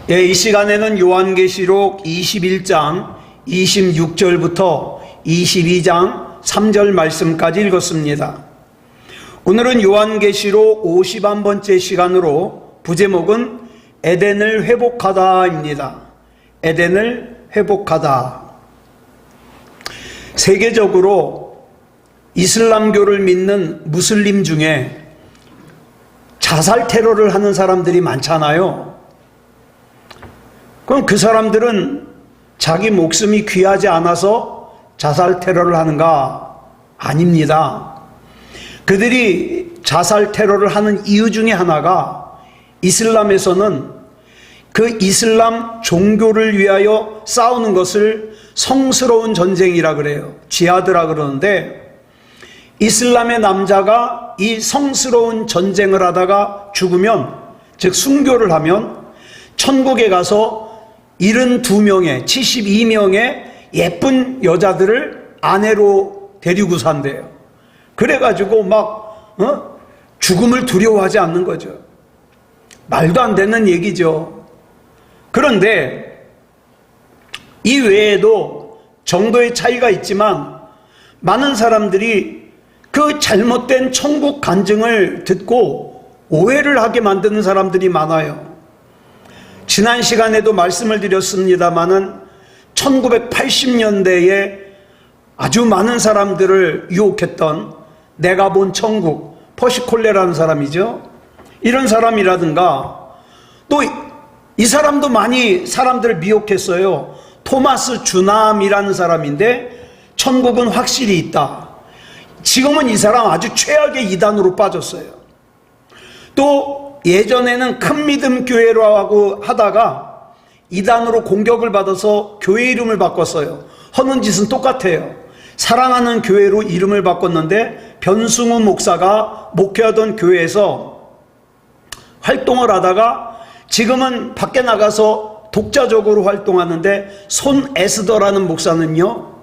이 시간에는 요한계시록 21장 26절부터 22장 3절 말씀까지 읽었습니다. 오늘은 요한계시록 51번째 시간으로 부제목은 에덴을 회복하다입니다. 에덴을 회복하다. 세계적으로 이슬람교를 믿는 무슬림 중에 자살 테러를 하는 사람들이 많잖아요. 그럼 그 사람들은 자기 목숨이 귀하지 않아서 자살 테러를 하는가? 아닙니다. 그들이 자살 테러를 하는 이유 중에 하나가 이슬람에서는 그 이슬람 종교를 위하여 싸우는 것을 성스러운 전쟁이라 그래요. 지하드라 그러는데, 이슬람의 남자가 이 성스러운 전쟁을 하다가 죽으면, 즉 순교를 하면 천국에 가서 72명의 72명의 예쁜 여자들을 아내로 데리고 산대요. 그래가지고 막 죽음을 두려워하지 않는 거죠. 말도 안 되는 얘기죠. 그런데 이 외에도 정도의 차이가 있지만 많은 사람들이 그 잘못된 천국 간증을 듣고 오해를 하게 만드는 사람들이 많아요. 지난 시간에도 말씀을 드렸습니다마는 1980년대에 아주 많은 사람들을 유혹했던 내가 본 천국, 퍼시콜레라는 사람이죠. 이런 사람이라든가, 또 이 사람도 많이 사람들을 미혹했어요. 토마스 주남이라는 사람인데 천국은 확실히 있다. 지금은 이 사람 아주 최악의 이단으로 빠졌어요. 또 예전에는 큰 믿음 교회라고 하다가 이단으로 공격을 받아서 교회 이름을 바꿨어요. 하는 짓은 똑같아요. 사랑하는 교회로 이름을 바꿨는데 변승우 목사가 목회하던 교회에서 활동을 하다가 지금은 밖에 나가서 독자적으로 활동하는데, 손 에스더라는 목사는요,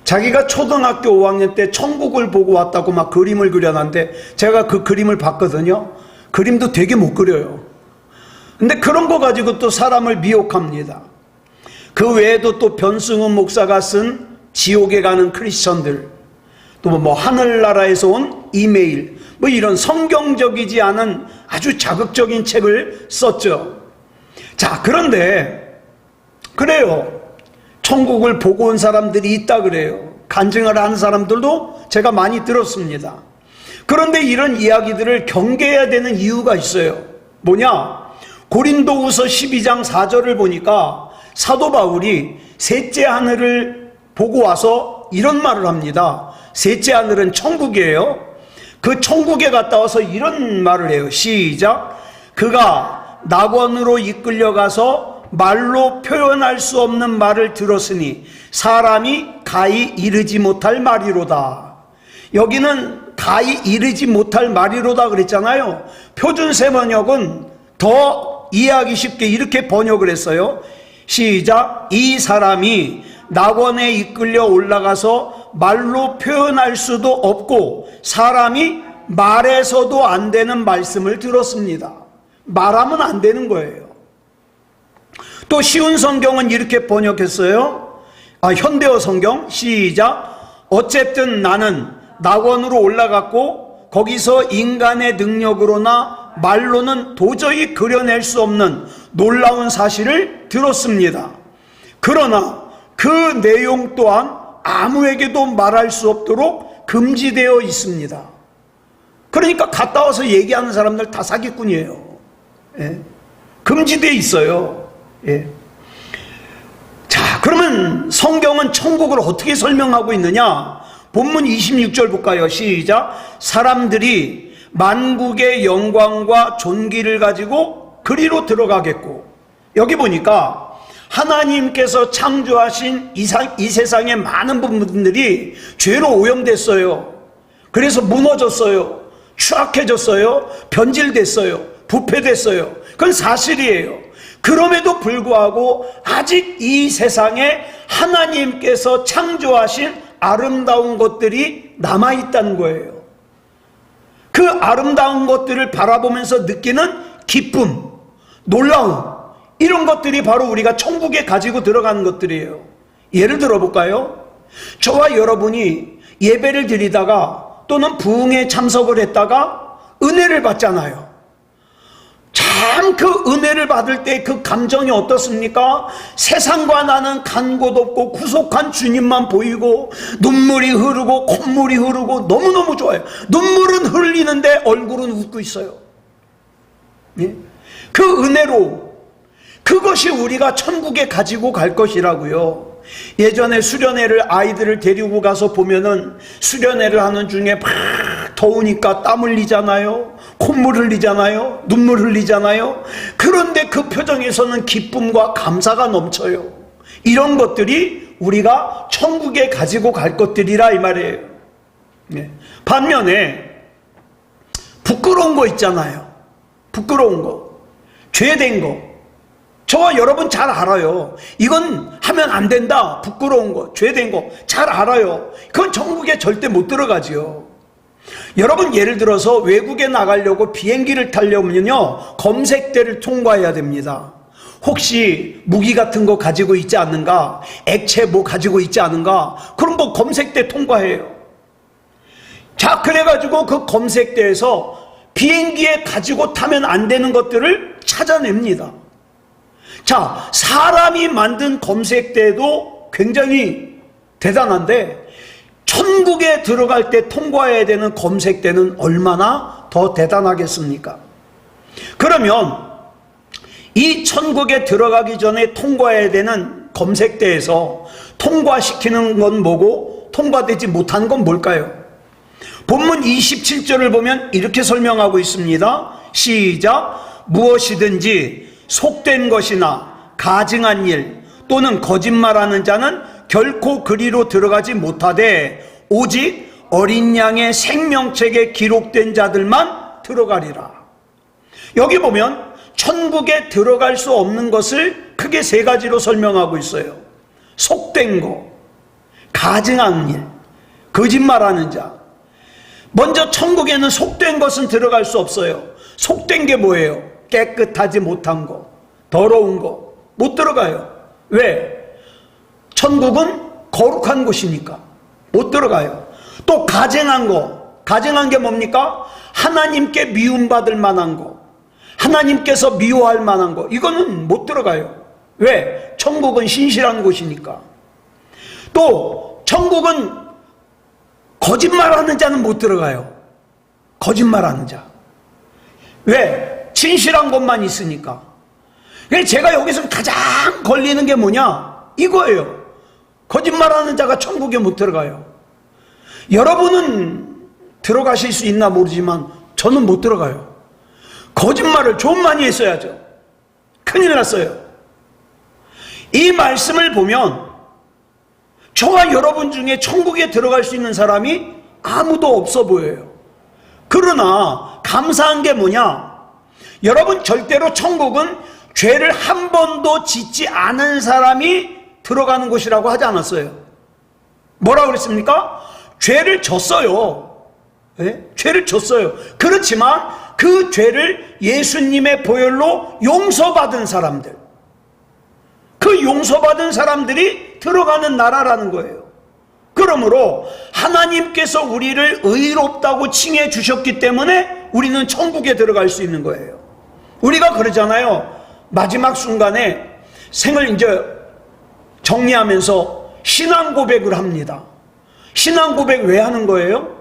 자기가 초등학교 5학년 때 천국을 보고 왔다고 막 그림을 그려놨는데, 제가 그 그림을 봤거든요. 그림도 되게 못 그려요. 근데 그런 거 가지고 또 사람을 미혹합니다. 그 외에도 또 변승훈 목사가 쓴 지옥에 가는 크리스천들, 또 뭐 하늘나라에서 온 이메일, 뭐 이런 성경적이지 않은 아주 자극적인 책을 썼죠. 자, 그런데 그래요. 천국을 보고 온 사람들이 있다 그래요. 간증을 하는 사람들도 제가 많이 들었습니다. 그런데 이런 이야기들을 경계해야 되는 이유가 있어요. 뭐냐? 고린도후서 12장 4절을 보니까 사도 바울이 셋째 하늘을 보고 와서 이런 말을 합니다. 셋째 하늘은 천국이에요. 그 천국에 갔다 와서 이런 말을 해요. 시작. 그가 낙원으로 이끌려가서 말로 표현할 수 없는 말을 들었으니 사람이 가히 이르지 못할 말이로다. 여기는 가히 이르지 못할 말이로다 그랬잖아요. 표준세 번역은 더 이해하기 쉽게 이렇게 번역을 했어요. 시작. 이 사람이 낙원에 이끌려 올라가서 말로 표현할 수도 없고 사람이 말해서도 안 되는 말씀을 들었습니다. 말하면 안 되는 거예요. 또 쉬운 성경은 이렇게 번역했어요. 현대어 성경. 시작. 어쨌든 나는 낙원으로 올라갔고 거기서 인간의 능력으로나 말로는 도저히 그려낼 수 없는 놀라운 사실을 들었습니다. 그러나 그 내용 또한 아무에게도 말할 수 없도록 금지되어 있습니다. 그러니까 갔다 와서 얘기하는 사람들 다 사기꾼이에요. 예. 금지되어 있어요. 예. 자, 그러면 성경은 천국을 어떻게 설명하고 있느냐? 본문 26절 볼까요? 시작. 사람들이 만국의 영광과 존귀를 가지고 그리로 들어가겠고, 여기 보니까 하나님께서 창조하신 이 세상의 많은 부분들이 죄로 오염됐어요. 그래서 무너졌어요. 추악해졌어요. 변질됐어요. 부패됐어요. 그건 사실이에요. 그럼에도 불구하고 아직 이 세상에 하나님께서 창조하신 아름다운 것들이 남아있다는 거예요. 그 아름다운 것들을 바라보면서 느끼는 기쁨, 놀라움, 이런 것들이 바로 우리가 천국에 가지고 들어가는 것들이에요. 예를 들어 볼까요? 저와 여러분이 예배를 드리다가 또는 부흥에 참석을 했다가 은혜를 받잖아요. 참 그 은혜를 받을 때 그 감정이 어떻습니까? 세상과 나는 간 곳 없고 구속한 주님만 보이고 눈물이 흐르고 콧물이 흐르고 너무너무 좋아요. 눈물은 흘리는데 얼굴은 웃고 있어요. 예? 그 은혜로, 그것이 우리가 천국에 가지고 갈 것이라고요. 예전에 수련회를 아이들을 데리고 가서 보면은 수련회를 하는 중에 막 더우니까 땀 흘리잖아요. 콧물 흘리잖아요. 눈물 흘리잖아요. 그런데 그 표정에서는 기쁨과 감사가 넘쳐요. 이런 것들이 우리가 천국에 가지고 갈 것들이라 이 말이에요. 네. 반면에 부끄러운 거 있잖아요. 부끄러운 거, 죄된 거, 저와 여러분 잘 알아요. 이건 하면 안 된다. 부끄러운 거, 죄된 거 잘 알아요. 그건 천국에 절대 못 들어가지요. 여러분, 예를 들어서 외국에 나가려고 비행기를 타려면요, 검색대를 통과해야 됩니다. 혹시 무기 같은 거 가지고 있지 않는가, 액체 뭐 가지고 있지 않은가, 그런 거 검색대 통과해요. 자, 그래가지고 그 검색대에서 비행기에 가지고 타면 안 되는 것들을 찾아냅니다. 자, 사람이 만든 검색대도 굉장히 대단한데 천국에 들어갈 때 통과해야 되는 검색대는 얼마나 더 대단하겠습니까? 그러면 이 천국에 들어가기 전에 통과해야 되는 검색대에서 통과시키는 건 뭐고 통과되지 못한 건 뭘까요? 본문 27절을 보면 이렇게 설명하고 있습니다. 시작. 무엇이든지 속된 것이나 가증한 일 또는 거짓말하는 자는 결코 그리로 들어가지 못하되 오직 어린 양의 생명책에 기록된 자들만 들어가리라. 여기 보면 천국에 들어갈 수 없는 것을 크게 세 가지로 설명하고 있어요. 속된 거, 가증한 일, 거짓말하는 자. 먼저 천국에는 속된 것은 들어갈 수 없어요. 속된 게 뭐예요? 깨끗하지 못한 거, 더러운 거 못 들어가요. 왜? 천국은 거룩한 곳이니까 못 들어가요. 또 가증한 거, 가증한 게 뭡니까? 하나님께 미움받을 만한 거, 하나님께서 미워할 만한 거, 이거는 못 들어가요. 왜? 천국은 신실한 곳이니까. 또 천국은 거짓말하는 자는 못 들어가요. 거짓말하는 자. 왜? 진실한 것만 있으니까. 제가 여기서 가장 걸리는 게 뭐냐? 이거예요. 거짓말하는 자가 천국에 못 들어가요. 여러분은 들어가실 수 있나 모르지만 저는 못 들어가요. 거짓말을 좀 많이 했어야죠. 큰일 났어요. 이 말씀을 보면 저와 여러분 중에 천국에 들어갈 수 있는 사람이 아무도 없어 보여요. 그러나 감사한 게 뭐냐? 여러분, 절대로 천국은 죄를 한 번도 짓지 않은 사람이 들어가는 곳이라고 하지 않았어요. 뭐라고 그랬습니까? 죄를 졌어요. 네? 죄를 졌어요. 그렇지만 그 죄를 예수님의 보혈로 용서받은 사람들, 그 용서받은 사람들이 들어가는 나라라는 거예요. 그러므로 하나님께서 우리를 의롭다고 칭해 주셨기 때문에 우리는 천국에 들어갈 수 있는 거예요. 우리가 그러잖아요. 마지막 순간에 생을 이제 정리하면서 신앙 고백을 합니다. 신앙 고백 왜 하는 거예요?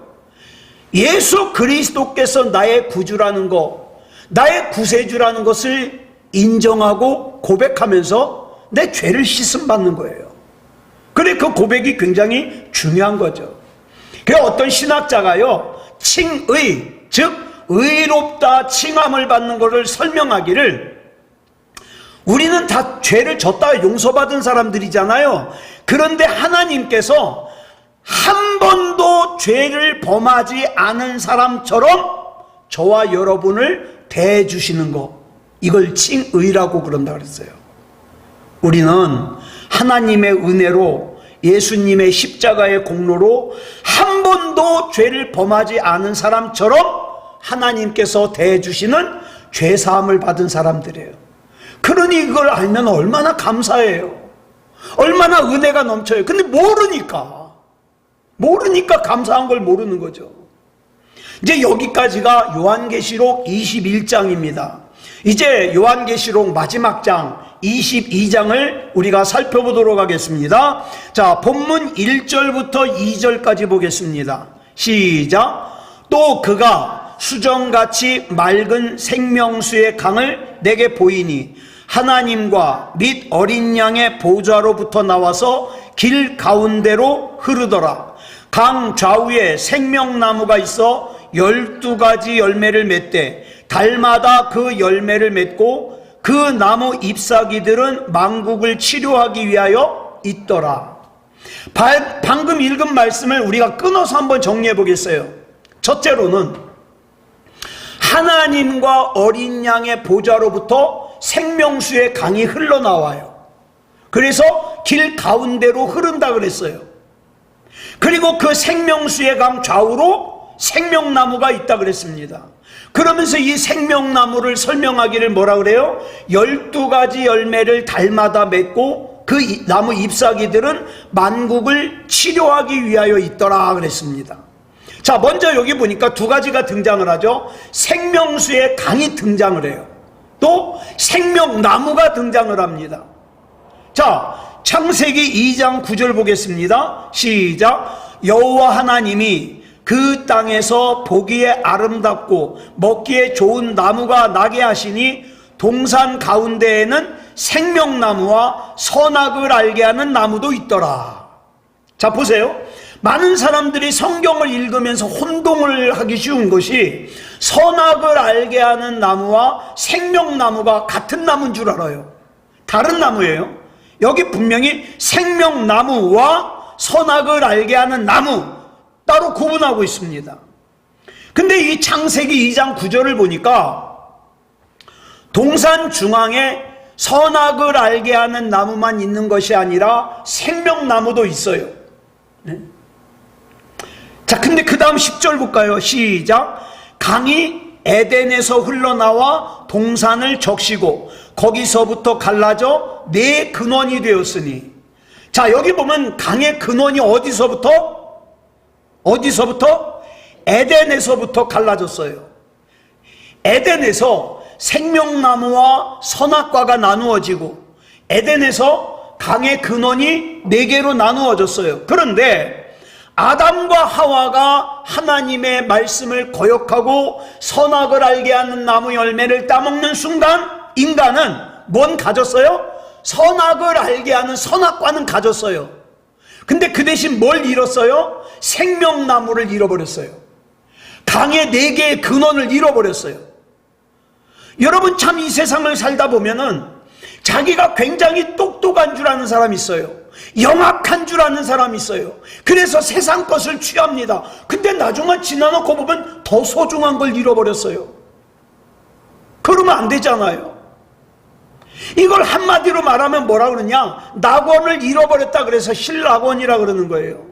예수 그리스도께서 나의 구주라는 거, 나의 구세주라는 것을 인정하고 고백하면서 내 죄를 씻음 받는 거예요. 그래, 그 고백이 굉장히 중요한 거죠. 그 어떤 신학자가요, 칭의, 즉 의롭다 칭함을 받는 것을 설명하기를, 우리는 다 죄를 졌다 용서받은 사람들이잖아요. 그런데 하나님께서 한 번도 죄를 범하지 않은 사람처럼 저와 여러분을 대해주시는 것, 이걸 칭의라고 그런다 그랬어요. 우리는 하나님의 은혜로, 예수님의 십자가의 공로로 한 번도 죄를 범하지 않은 사람처럼 하나님께서 대해주시는 죄사함을 받은 사람들이에요. 그러니 이걸 알면 얼마나 감사해요. 얼마나 은혜가 넘쳐요. 근데 모르니까 감사한 걸 모르는 거죠. 이제 여기까지가 요한계시록 21장입니다. 이제 요한계시록 마지막 장 22장을 우리가 살펴보도록 하겠습니다. 자, 본문 1절부터 2절까지 보겠습니다. 시작. 또 그가 수정같이 맑은 생명수의 강을 내게 보이니 하나님과 및 어린 양의 보좌로부터 나와서 길 가운데로 흐르더라. 강 좌우에 생명나무가 있어 12가지 열매를 맺되 달마다 그 열매를 맺고 그 나무 잎사귀들은 만국을 치료하기 위하여 있더라. 방금 읽은 말씀을 우리가 끊어서 한번 정리해 보겠어요. 첫째로는 하나님과 어린 양의 보좌로부터 생명수의 강이 흘러나와요. 그래서 길 가운데로 흐른다 그랬어요. 그리고 그 생명수의 강 좌우로 생명나무가 있다 그랬습니다. 그러면서 이 생명나무를 설명하기를 뭐라 그래요? 12가지 열매를 달마다 맺고 그 나무 잎사귀들은 만국을 치료하기 위하여 있더라 그랬습니다. 자, 먼저 여기 보니까 두 가지가 등장을 하죠. 생명수의 강이 등장을 해요. 또 생명나무가 등장을 합니다. 자, 창세기 2장 9절 보겠습니다. 시작. 여호와 하나님이 그 땅에서 보기에 아름답고 먹기에 좋은 나무가 나게 하시니 동산 가운데에는 생명나무와 선악을 알게 하는 나무도 있더라. 자, 보세요. 많은 사람들이 성경을 읽으면서 혼동을 하기 쉬운 것이 선악을 알게 하는 나무와 생명나무가 같은 나무인 줄 알아요. 다른 나무예요. 여기 분명히 생명나무와 선악을 알게 하는 나무 따로 구분하고 있습니다. 근데 이 창세기 2장 9절을 보니까 동산 중앙에 선악을 알게 하는 나무만 있는 것이 아니라 생명나무도 있어요. 네? 자, 근데 그 다음 10절 볼까요? 시작. 강이 에덴에서 흘러나와 동산을 적시고 거기서부터 갈라져 네 근원이 되었으니. 자, 여기 보면 강의 근원이 어디서부터? 에덴에서부터 갈라졌어요. 에덴에서 생명나무와 선악과가 나누어지고 에덴에서 강의 근원이 네 개로 나누어졌어요. 그런데 아담과 하와가 하나님의 말씀을 거역하고 선악을 알게 하는 나무 열매를 따먹는 순간 인간은 뭔 가졌어요? 선악을 알게 하는 선악과는 가졌어요. 근데 그 대신 뭘 잃었어요? 생명나무를 잃어버렸어요. 강의 네 개의 근원을 잃어버렸어요. 여러분, 참 이 세상을 살다 보면은 자기가 굉장히 똑똑한 줄 아는 사람이 있어요. 영악한 줄 아는 사람이 있어요. 그래서 세상 것을 취합니다. 근데 나중에 지나놓고 보면 더 소중한 걸 잃어버렸어요. 그러면 안 되잖아요. 이걸 한마디로 말하면 뭐라 그러냐? 낙원을 잃어버렸다 그래서 실낙원이라 그러는 거예요.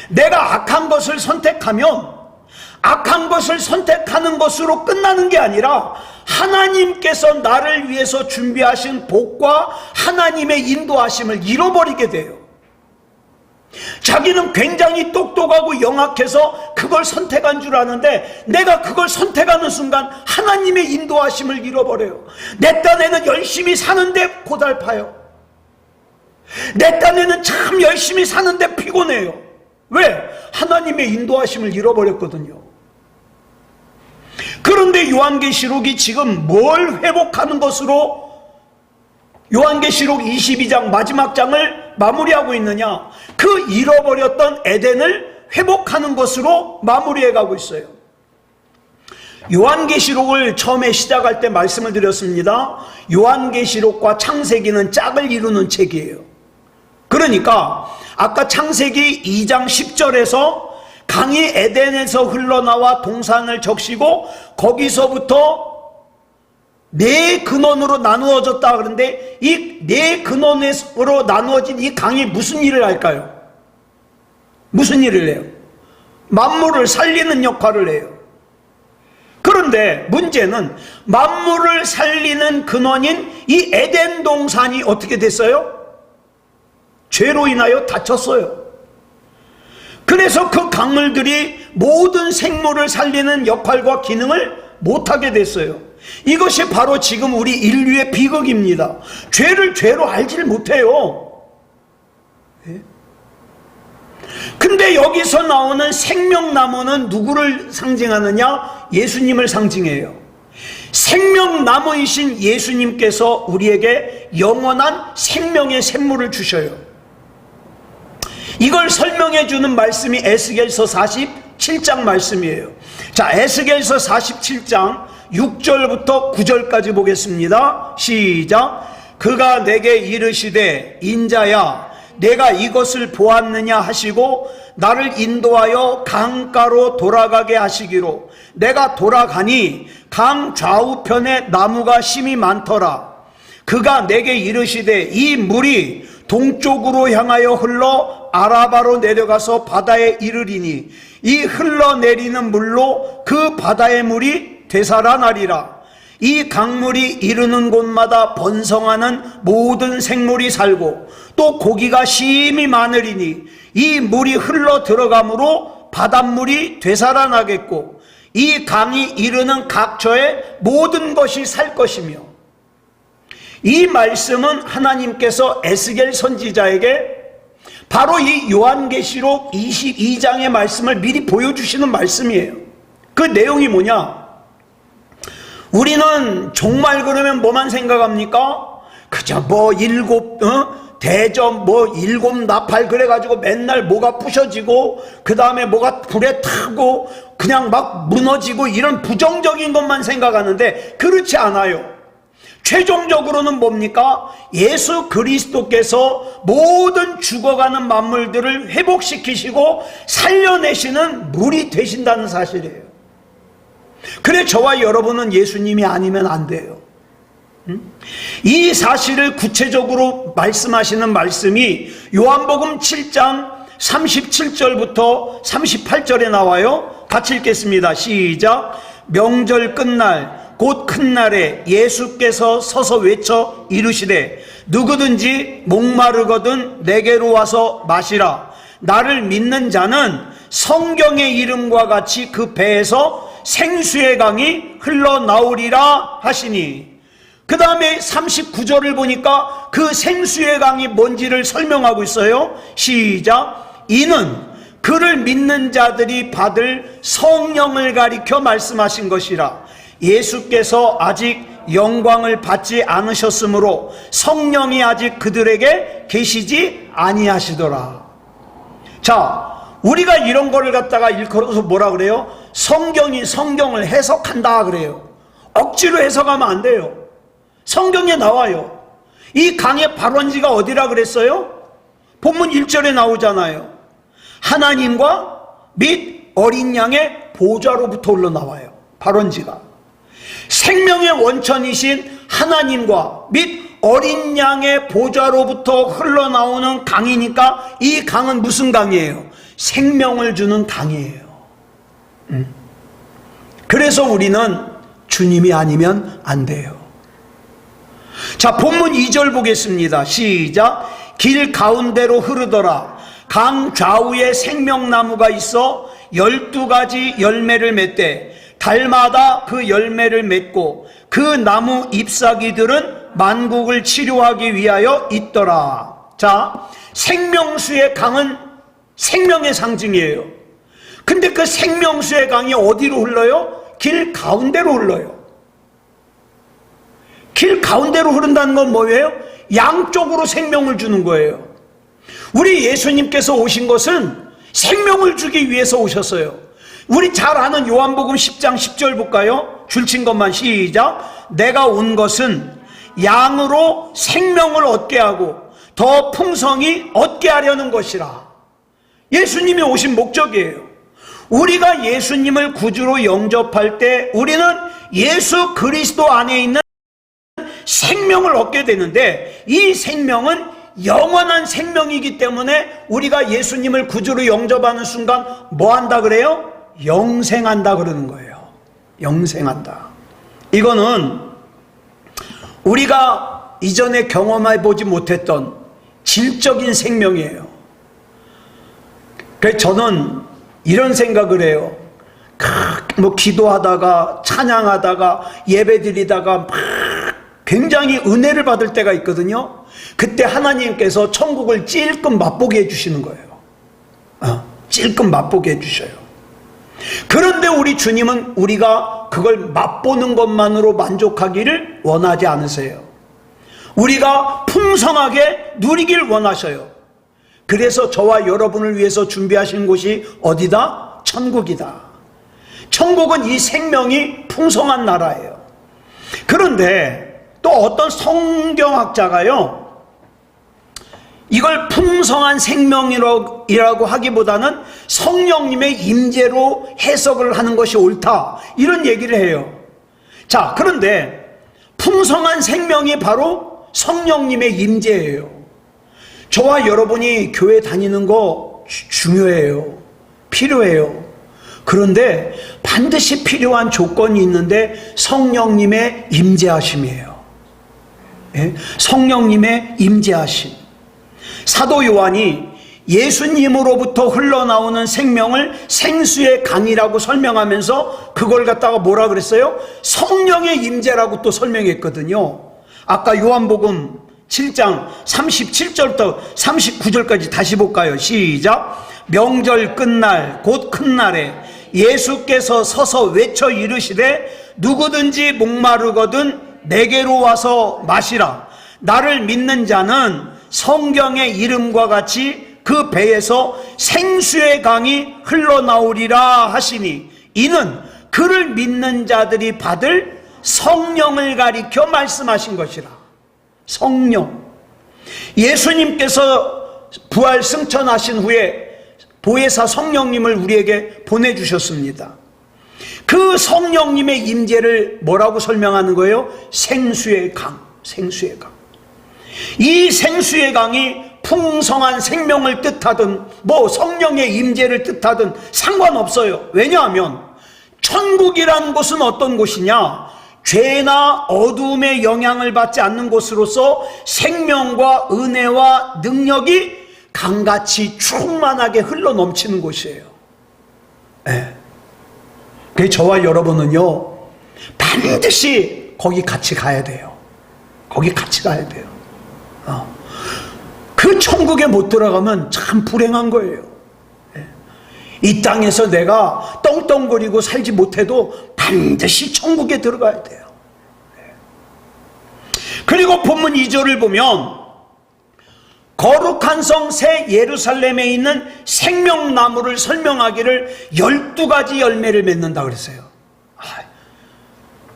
내가 악한 것을 선택하면 악한 것을 선택하는 것으로 끝나는 게 아니라 하나님께서 나를 위해서 준비하신 복과 하나님의 인도하심을 잃어버리게 돼요. 자기는 굉장히 똑똑하고 영악해서 그걸 선택한 줄 아는데 내가 그걸 선택하는 순간 하나님의 인도하심을 잃어버려요. 내 딴에는 열심히 사는데 고달파요. 내 딴에는 참 열심히 사는데 피곤해요. 왜? 하나님의 인도하심을 잃어버렸거든요. 그런데 요한계시록이 지금 뭘 회복하는 것으로 요한계시록 22장 마지막 장을 마무리하고 있느냐? 그 잃어버렸던 에덴을 회복하는 것으로 마무리해 가고 있어요. 요한계시록을 처음에 시작할 때 말씀을 드렸습니다. 요한계시록과 창세기는 짝을 이루는 책이에요. 그러니까 아까 창세기 2장 10절에서 강이 에덴에서 흘러나와 동산을 적시고 거기서부터 네 근원으로 나누어졌다 그러는데 이 네 근원으로 나누어진 이 강이 무슨 일을 할까요? 무슨 일을 해요? 만물을 살리는 역할을 해요. 그런데 문제는 만물을 살리는 근원인 이 에덴 동산이 어떻게 됐어요? 죄로 인하여 다쳤어요. 그래서 그 강물들이 모든 생물을 살리는 역할과 기능을 못하게 됐어요. 이것이 바로 지금 우리 인류의 비극입니다. 죄를 죄로 알지를 못해요. 근데 여기서 나오는 생명나무는 누구를 상징하느냐? 예수님을 상징해요. 생명나무이신 예수님께서 우리에게 영원한 생명의 샘물을 주셔요. 이걸 설명해 주는 말씀이 에스겔서 47장 말씀이에요. 자, 에스겔서 47장 6절부터 9절까지 보겠습니다. 시작. 그가 내게 이르시되 인자야 내가 이것을 보았느냐 하시고 나를 인도하여 강가로 돌아가게 하시기로 내가 돌아가니 강 좌우편에 나무가 심이 많더라. 그가 내게 이르시되 이 물이 동쪽으로 향하여 흘러 아라바로 내려가서 바다에 이르리니 이 흘러내리는 물로 그 바다의 물이 되살아나리라. 이 강물이 이르는 곳마다 번성하는 모든 생물이 살고 또 고기가 심히 많으리니 이 물이 흘러 들어가므로 바닷물이 되살아나겠고 이 강이 이르는 각처에 모든 것이 살 것이며. 이 말씀은 하나님께서 에스겔 선지자에게 바로 이 요한계시록 22장의 말씀을 미리 보여주시는 말씀이에요. 그 내용이 뭐냐? 우리는 정말 그러면 뭐만 생각합니까? 그저 뭐 대접 일곱 나팔 그래가지고 맨날 뭐가 부셔지고 그 다음에 뭐가 불에 타고 그냥 막 무너지고 이런 부정적인 것만 생각하는데 그렇지 않아요. 최종적으로는 뭡니까? 예수 그리스도께서 모든 죽어가는 만물들을 회복시키시고 살려내시는 물이 되신다는 사실이에요. 그래 저와 여러분은 예수님이 아니면 안 돼요. 이 사실을 구체적으로 말씀하시는 말씀이 요한복음 7장 37절부터 38절에 나와요. 같이 읽겠습니다. 시작. 명절 끝날 곧 큰 날에 예수께서 서서 외쳐 이르시되 누구든지 목마르거든 내게로 와서 마시라. 나를 믿는 자는 성경의 이름과 같이 그 배에서 생수의 강이 흘러나오리라 하시니. 그 다음에 39절을 보니까 그 생수의 강이 뭔지를 설명하고 있어요. 시작. 이는 그를 믿는 자들이 받을 성령을 가리켜 말씀하신 것이라. 예수께서 아직 영광을 받지 않으셨으므로 성령이 아직 그들에게 계시지 아니하시더라. 자, 우리가 이런 거를 갖다가 일컬어서 뭐라 그래요? 성경을 해석한다 그래요. 억지로 해석하면 안 돼요. 성경에 나와요. 이 강의 발원지가 어디라 그랬어요? 본문 1절에 나오잖아요. 하나님과 및 어린 양의 보좌로부터 흘러나와요. 발원지가. 생명의 원천이신 하나님과 및 어린 양의 보좌로부터 흘러나오는 강이니까 이 강은 무슨 강이에요? 생명을 주는 강이에요. 그래서 우리는 주님이 아니면 안 돼요. 자, 본문 2절 보겠습니다. 시작. 길 가운데로 흐르더라. 강 좌우에 생명나무가 있어 12가지 열매를 맺되 달마다 그 열매를 맺고 그 나무 잎사귀들은 만국을 치료하기 위하여 있더라. 자, 생명수의 강은 생명의 상징이에요. 근데 그 생명수의 강이 어디로 흘러요? 길 가운데로 흘러요. 길 가운데로 흐른다는 건 뭐예요? 양쪽으로 생명을 주는 거예요. 우리 예수님께서 오신 것은 생명을 주기 위해서 오셨어요. 우리 잘 아는 요한복음 10장 10절 볼까요? 줄친 것만 시작. 내가 온 것은 양으로 생명을 얻게 하고 더 풍성히 얻게 하려는 것이라. 예수님이 오신 목적이에요. 우리가 예수님을 구주로 영접할 때 우리는 예수 그리스도 안에 있는 생명을 얻게 되는데 이 생명은 영원한 생명이기 때문에 우리가 예수님을 구주로 영접하는 순간 뭐 한다 그래요? 영생한다 그러는 거예요. 영생한다. 이거는 우리가 이전에 경험해 보지 못했던 질적인 생명이에요. 그래서 저는 이런 생각을 해요. 기도하다가 찬양하다가 예배드리다가 막 굉장히 은혜를 받을 때가 있거든요. 그때 하나님께서 천국을 찔끔 맛보게 해주시는 거예요. 찔끔 맛보게 해주셔요. 그런데 우리 주님은 우리가 그걸 맛보는 것만으로 만족하기를 원하지 않으세요. 우리가 풍성하게 누리길 원하셔요. 그래서 저와 여러분을 위해서 준비하신 곳이 어디다? 천국이다. 천국은 이 생명이 풍성한 나라예요. 그런데 또 어떤 성경학자가요, 이걸 풍성한 생명이라고 하기보다는 성령님의 임재로 해석을 하는 것이 옳다, 이런 얘기를 해요. 자, 그런데 풍성한 생명이 바로 성령님의 임재예요. 저와 여러분이 교회 다니는 거 중요해요. 필요해요. 그런데 반드시 필요한 조건이 있는데 성령님의 임재하심이에요. 예? 성령님의 임재하심. 사도 요한이 예수님으로부터 흘러나오는 생명을 생수의 강이라고 설명하면서 그걸 갖다가 뭐라 그랬어요? 성령의 임재라고 또 설명했거든요. 아까 요한복음 7장 37절부터 39절까지 다시 볼까요? 시작. 명절 끝날 곧 큰 날에 예수께서 서서 외쳐 이르시되 누구든지 목마르거든 내게로 와서 마시라. 나를 믿는 자는 성경의 이름과 같이 그 배에서 생수의 강이 흘러나오리라 하시니 이는 그를 믿는 자들이 받을 성령을 가리켜 말씀하신 것이라. 성령. 예수님께서 부활 승천하신 후에 보혜사 성령님을 우리에게 보내주셨습니다. 그 성령님의 임재를 뭐라고 설명하는 거예요? 생수의 강. 생수의 강. 이 생수의 강이 풍성한 생명을 뜻하든 성령의 임재를 뜻하든 상관없어요. 왜냐하면 천국이라는 곳은 어떤 곳이냐? 죄나 어두움의 영향을 받지 않는 곳으로서 생명과 은혜와 능력이 강같이 충만하게 흘러넘치는 곳이에요. 네. 그래서 저와 여러분은요, 반드시 거기 같이 가야 돼요. 거기 같이 가야 돼요. 그 천국에 못 들어가면 참 불행한 거예요. 네. 이 땅에서 내가 떵떵거리고 살지 못해도 반드시 천국에 들어가야 돼요. 네. 그리고 본문 2절을 보면 거룩한 성 새 예루살렘에 있는 생명나무를 설명하기를 12가지 열매를 맺는다 그랬어요.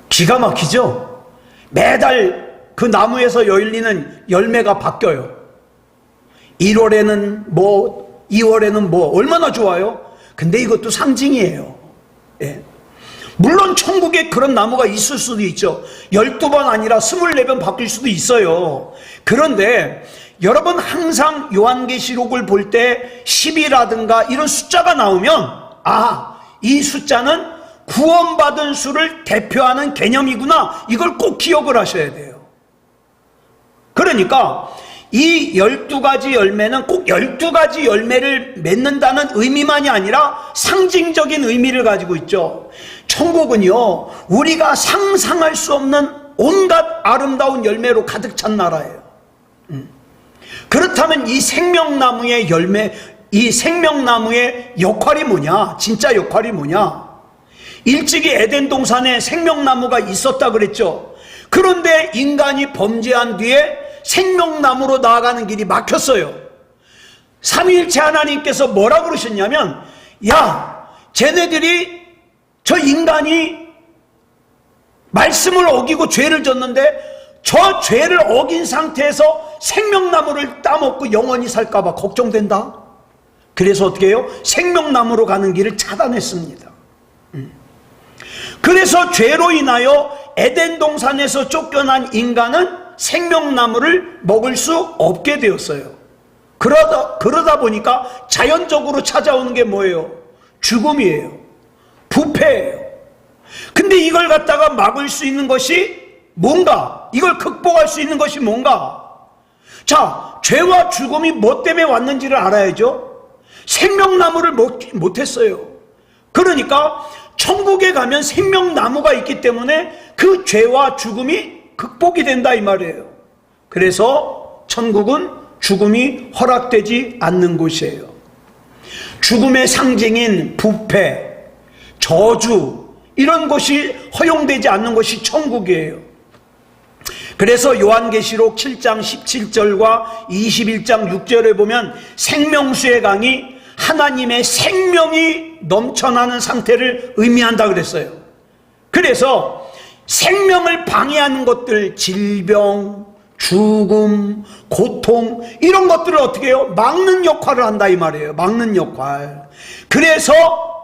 기가 막히죠? 매달 그 나무에서 열리는 열매가 바뀌어요. 1월에는 2월에는 얼마나 좋아요? 근데 이것도 상징이에요. 예. 물론 천국에 그런 나무가 있을 수도 있죠. 12번 아니라 24번 바뀔 수도 있어요. 그런데 여러분 항상 요한계시록을 볼 때 10이라든가 이런 숫자가 나오면 이 숫자는 구원받은 수를 대표하는 개념이구나, 이걸 꼭 기억을 하셔야 돼요. 그러니까 이 12가지 열매는 꼭 12가지 열매를 맺는다는 의미만이 아니라 상징적인 의미를 가지고 있죠. 천국은요, 우리가 상상할 수 없는 온갖 아름다운 열매로 가득 찬 나라예요. 그렇다면 이 생명나무의 열매, 이 생명나무의 역할이 뭐냐? 진짜 역할이 뭐냐? 일찍이 에덴 동산에 생명나무가 있었다 그랬죠. 그런데 인간이 범죄한 뒤에 생명나무로 나아가는 길이 막혔어요. 삼위일체 하나님께서 뭐라 그러셨냐면, 쟤네들이, 저 인간이 말씀을 어기고 죄를 졌는데 저 죄를 어긴 상태에서 생명나무를 따먹고 영원히 살까봐 걱정된다. 그래서 어떻게 해요? 생명나무로 가는 길을 차단했습니다. 그래서 죄로 인하여 에덴 동산에서 쫓겨난 인간은 생명나무를 먹을 수 없게 되었어요. 그러다 보니까 자연적으로 찾아오는 게 뭐예요? 죽음이에요. 부패예요. 근데 이걸 갖다가 막을 수 있는 것이 뭔가? 이걸 극복할 수 있는 것이 뭔가? 자, 죄와 죽음이 뭐 때문에 왔는지를 알아야죠. 생명나무를 못했어요. 그러니까 천국에 가면 생명나무가 있기 때문에 그 죄와 죽음이 극복이 된다 이 말이에요. 그래서 천국은 죽음이 허락되지 않는 곳이에요. 죽음의 상징인 부패, 저주 이런 것이 허용되지 않는 것이 천국이에요. 그래서 요한계시록 7장 17절과 21장 6절에 보면 생명수의 강이 하나님의 생명이 넘쳐나는 상태를 의미한다 그랬어요. 그래서 생명을 방해하는 것들, 질병, 죽음, 고통 이런 것들을 어떻게 해요? 막는 역할을 한다 이 말이에요. 막는 역할. 그래서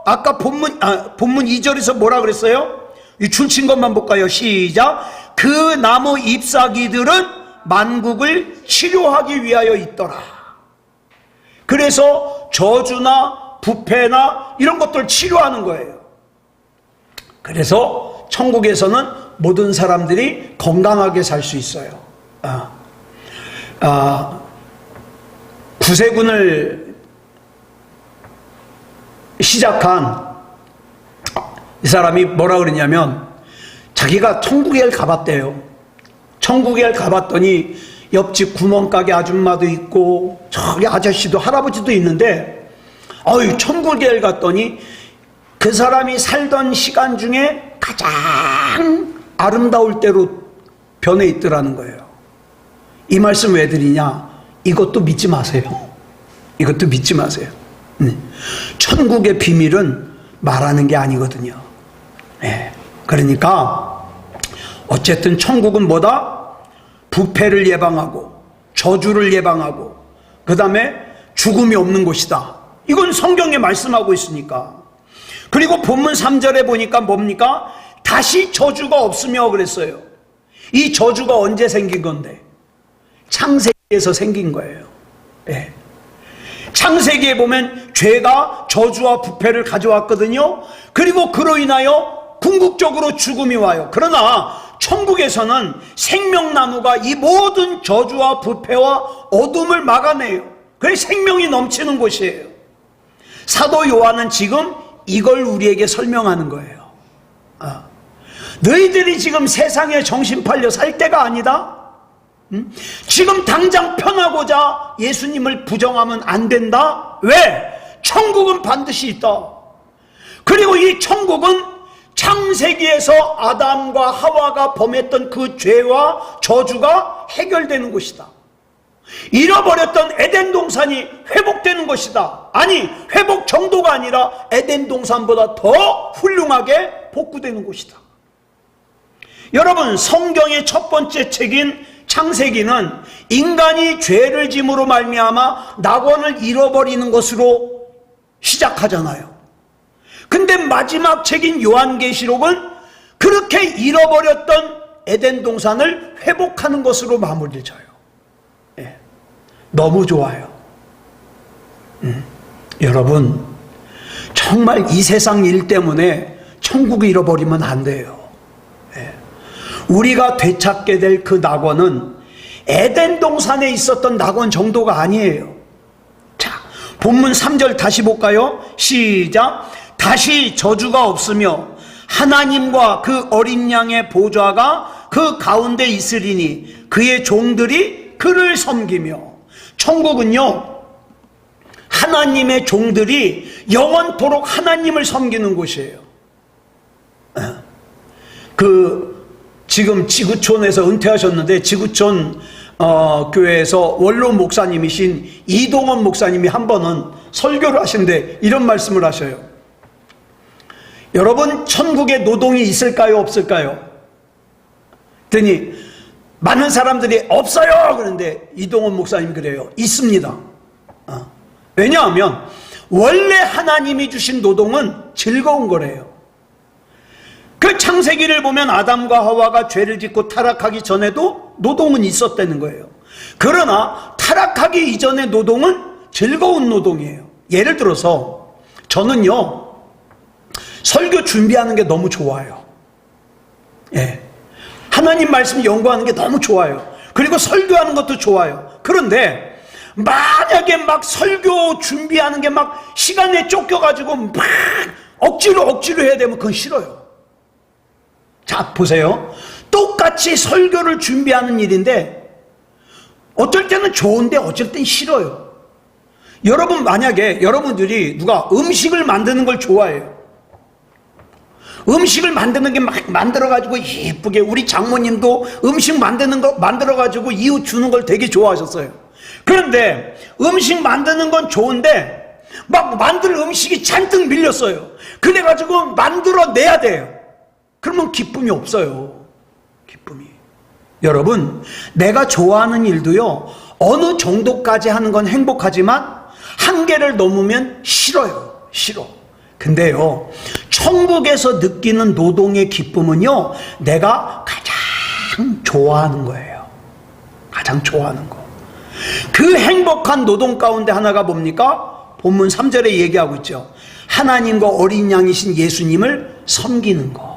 아까 본문 2절에서 뭐라 그랬어요? 이 줄친 것만 볼까요? 시작. 그 나무 잎사귀들은 만국을 치료하기 위하여 있더라. 그래서 저주나 부패나 이런 것들을 치료하는 거예요. 그래서 천국에서는 모든 사람들이 건강하게 살 수 있어요. 구세군을 시작한 이 사람이 뭐라 그러냐면 자기가 천국에 가봤대요. 천국에 가봤더니 옆집 구멍가게 아줌마도 있고 저기 아저씨도 할아버지도 있는데 천국에 갔더니 그 사람이 살던 시간 중에 가장 아름다울 때로 변해 있더라는 거예요. 이 말씀 왜 드리냐? 이것도 믿지 마세요. 이것도 믿지 마세요. 천국의 비밀은 말하는 게 아니거든요. 그러니까 어쨌든 천국은 뭐다? 부패를 예방하고 저주를 예방하고 그 다음에 죽음이 없는 곳이다. 이건 성경에 말씀하고 있으니까. 그리고 본문 3절에 보니까 뭡니까? 다시 저주가 없으며 그랬어요. 이 저주가 언제 생긴 건데? 창세기에서 생긴 거예요. 창세기에 보면 죄가 저주와 부패를 가져왔거든요. 그리고 그로 인하여 궁극적으로 죽음이 와요. 그러나 천국에서는 생명나무가 이 모든 저주와 부패와 어둠을 막아내요. 그래서 생명이 넘치는 곳이에요. 사도 요한은 지금 이걸 우리에게 설명하는 거예요. 너희들이 지금 세상에 정신 팔려 살 때가 아니다. 지금 당장 편하고자 예수님을 부정하면 안 된다. 왜? 천국은 반드시 있다. 그리고 이 천국은 창세기에서 아담과 하와가 범했던 그 죄와 저주가 해결되는 곳이다. 잃어버렸던 에덴 동산이 회복되는 것이다. 아니, 회복 정도가 아니라 에덴 동산보다 더 훌륭하게 복구되는 곳이다. 여러분, 성경의 첫 번째 책인 창세기는 인간이 죄를 짐으로 말미암아 낙원을 잃어버리는 것으로 시작하잖아요. 근데 마지막 책인 요한계시록은 그렇게 잃어버렸던 에덴 동산을 회복하는 것으로 마무리를 져요. 너무 좋아요. 여러분, 정말 이 세상 일 때문에 천국을 잃어버리면 안 돼요. 우리가 되찾게 될 그 낙원은 에덴 동산에 있었던 낙원 정도가 아니에요. 자, 본문 3절 다시 볼까요? 시작. 다시 저주가 없으며 하나님과 그 어린 양의 보좌가 그 가운데 있으리니 그의 종들이 그를 섬기며. 천국은요, 하나님의 종들이 영원토록 하나님을 섬기는 곳이에요. 지금 지구촌에서 은퇴하셨는데 지구촌 교회에서 원로 목사님이신 이동원 목사님이 한 번은 설교를 하시는데 이런 말씀을 하셔요. 여러분, 천국에 노동이 있을까요? 없을까요? 그랬더니 많은 사람들이 없어요 그런데 이동원 목사님 그래요. 있습니다. 왜냐하면 원래 하나님이 주신 노동은 즐거운 거래요. 그 창세기를 보면 아담과 하와가 죄를 짓고 타락하기 전에도 노동은 있었다는 거예요. 그러나 타락하기 이전의 노동은 즐거운 노동이에요. 예를 들어서 저는요, 설교 준비하는 게 너무 좋아요. 예. 하나님 말씀 연구하는 게 너무 좋아요. 그리고 설교하는 것도 좋아요. 그런데 만약에 막 설교 준비하는 게 막 시간에 쫓겨가지고 막 억지로 해야 되면 그건 싫어요. 자, 보세요. 똑같이 설교를 준비하는 일인데 어떨 때는 좋은데 어쩔 땐 싫어요. 여러분, 만약에 여러분들이 누가 음식을 만드는 걸 좋아해요. 음식을 만드는 게 막 만들어가지고 예쁘게, 우리 장모님도 음식 만드는 거 만들어가지고 이웃 주는 걸 되게 좋아하셨어요. 그런데 음식 만드는 건 좋은데 막 만들 음식이 잔뜩 밀렸어요. 그래가지고 만들어내야 돼요. 그러면 기쁨이 없어요. 기쁨이. 여러분, 내가 좋아하는 일도요, 어느 정도까지 하는 건 행복하지만 한계를 넘으면 싫어요. 싫어. 근데요, 천국에서 느끼는 노동의 기쁨은요, 내가 가장 좋아하는 거예요. 가장 좋아하는 거. 그 행복한 노동 가운데 하나가 뭡니까? 본문 3절에 얘기하고 있죠. 하나님과 어린 양이신 예수님을 섬기는 거.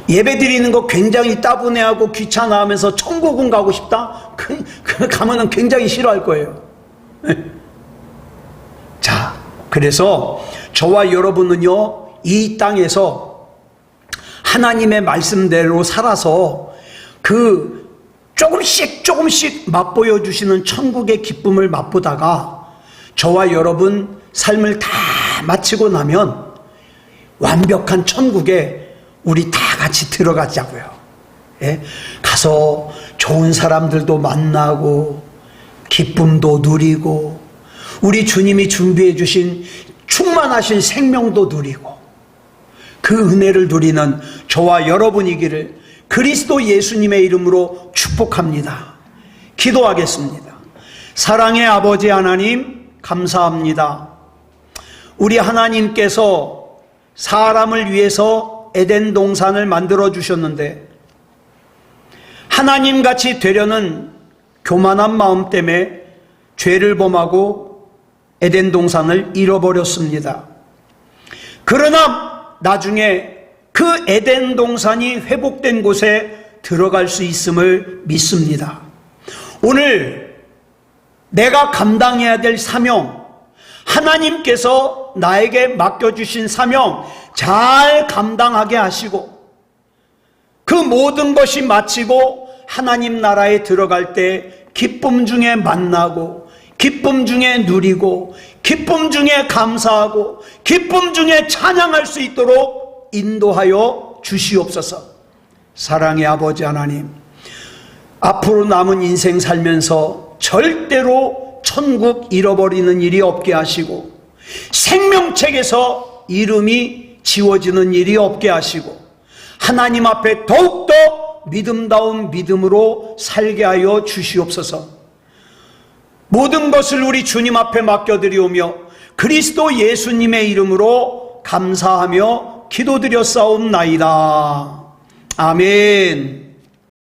예배 드리는 거 굉장히 따분해하고 귀찮아하면서 천국은 가고 싶다? 가면은 굉장히 싫어할 거예요. 자, 그래서 저와 여러분은요, 이 땅에서 하나님의 말씀대로 살아서 그 조금씩 맛보여 주시는 천국의 기쁨을 맛보다가 저와 여러분 삶을 다 마치고 나면 완벽한 천국에 우리 다 같이 들어가자고요. 예? 가서 좋은 사람들도 만나고 기쁨도 누리고 우리 주님이 준비해 주신 충만하신 생명도 누리고 그 은혜를 누리는 저와 여러분이기를 그리스도 예수님의 이름으로 축복합니다. 기도하겠습니다. 사랑의 아버지 하나님, 감사합니다. 우리 하나님께서 사람을 위해서 에덴 동산을 만들어 주셨는데 하나님같이 되려는 교만한 마음 때문에 죄를 범하고 에덴 동산을 잃어버렸습니다. 그러나 나중에 그 에덴 동산이 회복된 곳에 들어갈 수 있음을 믿습니다. 오늘 내가 감당해야 될 사명, 하나님께서 나에게 맡겨주신 사명 잘 감당하게 하시고 그 모든 것이 마치고 하나님 나라에 들어갈 때 기쁨 중에 만나고 기쁨 중에 누리고 기쁨 중에 감사하고 기쁨 중에 찬양할 수 있도록 인도하여 주시옵소서. 사랑의 아버지 하나님, 앞으로 남은 인생 살면서 절대로 천국 잃어버리는 일이 없게 하시고 생명책에서 이름이 지워지는 일이 없게 하시고 하나님 앞에 더욱더 믿음다운 믿음으로 살게 하여 주시옵소서. 모든 것을 우리 주님 앞에 맡겨드리오며 그리스도 예수님의 이름으로 감사하며 기도드렸사옵나이다. 아멘.